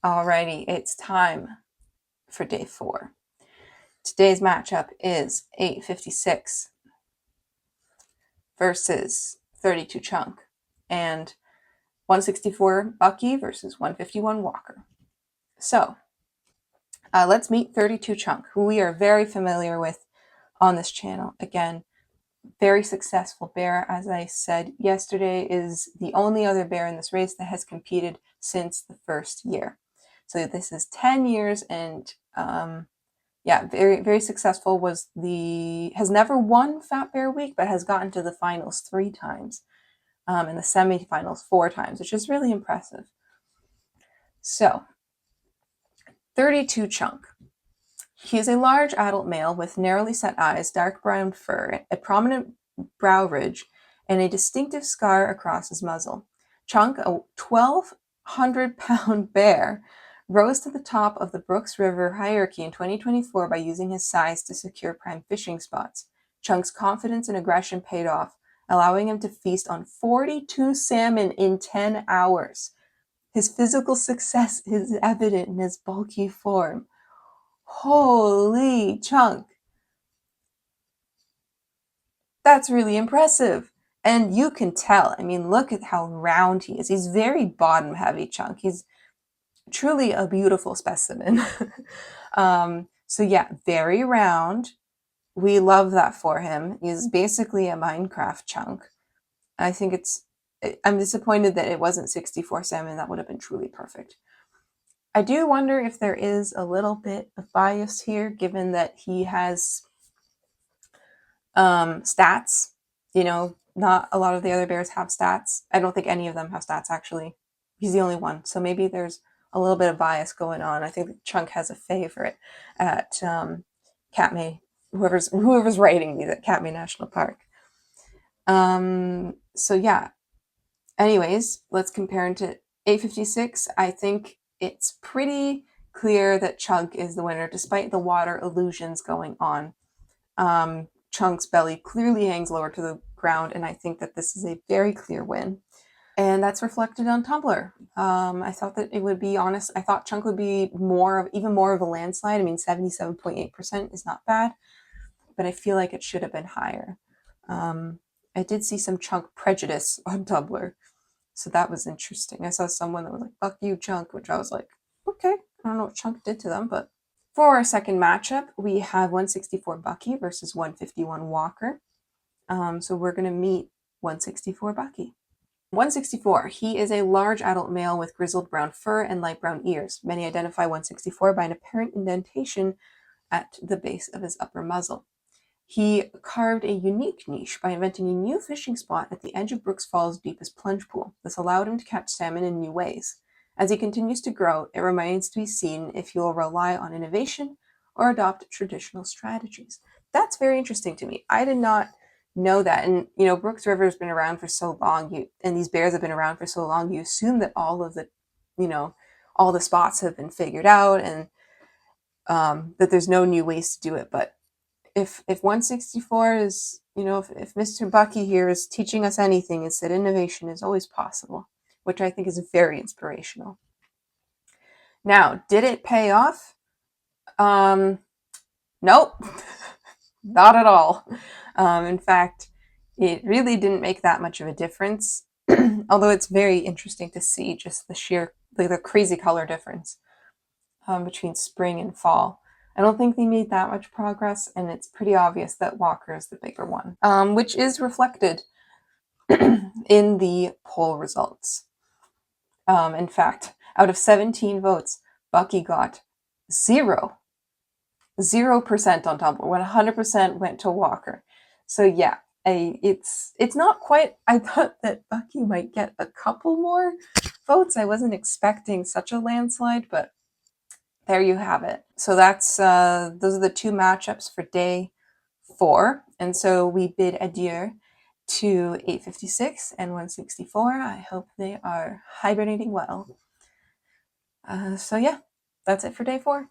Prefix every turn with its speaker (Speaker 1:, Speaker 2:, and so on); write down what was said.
Speaker 1: Alrighty, it's time for day 4. Today's matchup is 856 versus 32 Chunk and 164 Bucky versus 151 Walker. So let's meet 32 Chunk, who we are very familiar with on this channel. Again, very successful bear. As I said yesterday, is the only other bear in this race that has competed since the first year. So this is 10 years and very, very successful. Has never won Fat Bear Week, but has gotten to the finals 3 times, and the semifinals 4 times, which is really impressive. So, 32 Chunk. He is a large adult male with narrowly set eyes, dark brown fur, a prominent brow ridge, and a distinctive scar across his muzzle. Chunk, a 1,200-pound bear, rose to the top of the Brooks River hierarchy in 2024 by using his size to secure prime fishing spots. Chunk's confidence and aggression paid off, allowing him to feast on 42 salmon in 10 hours. His physical success is evident in his bulky form. Holy Chunk! That's really impressive. And you can tell. I mean, look at how round he is. He's very bottom heavy, Chunk. He's truly a beautiful specimen. So yeah, very round. We love that for him. He's basically a Minecraft Chunk. I'm disappointed that it wasn't 64 salmon. That would have been truly perfect. I do wonder if there is a little bit of bias here, given that he has stats. Not a lot of the other bears have stats. I don't think any of them have stats, actually. He's the only one. So maybe there's a little bit of bias going on. I think Chunk has a favorite at Katmai, whoever's writing these at Katmai National Park. So yeah. Anyways, let's compare him to 856. I think it's pretty clear that Chunk is the winner, despite the water illusions going on. Chunk's belly clearly hangs lower to the ground, and I think that this is a very clear win. And that's reflected on Tumblr. I thought that it would be honest. I thought Chunk would be even more of a landslide. I mean, 77.8% is not bad, but I feel like it should have been higher. I did see some Chunk prejudice on Tumblr, so that was interesting. I saw someone that was like, "Fuck you, Chunk," which I was like, okay, I don't know what Chunk did to them, but for our second matchup, we have 164 Bucky versus 151 Walker. So we're going to meet 164 Bucky. 164, he is a large adult male with grizzled brown fur and light brown ears. Many identify 164 by an apparent indentation at the base of his upper muzzle. He carved a unique niche by inventing a new fishing spot at the edge of Brooks Falls' deepest plunge pool. This allowed him to catch salmon in new ways. As he continues to grow, it remains to be seen if he will rely on innovation or adopt traditional strategies. That's very interesting to me. I did not know that. And, Brooks River has been around for so long, and these bears have been around for so long, you assume that all the spots have been figured out and that there's no new ways to do it. But if 164 is, if Mr. Bucky here is teaching us anything, it's that innovation is always possible, which I think is very inspirational. Now, did it pay off? Nope, not at all. In fact, it really didn't make that much of a difference, although it's very interesting to see just the crazy color difference between spring and fall. I don't think they made that much progress, and it's pretty obvious that Walker is the bigger one, which is reflected in the poll results. In fact, out of 17 votes, Bucky got 0% on Tumblr. 100% went to Walker. So yeah, it's not quite. I thought that Bucky might get a couple more votes. I wasn't expecting such a landslide, but there you have it. So that's those are the 2 matchups for day 4, and so we bid adieu to 856 and 164. I hope they are hibernating well. So yeah, that's it for day 4.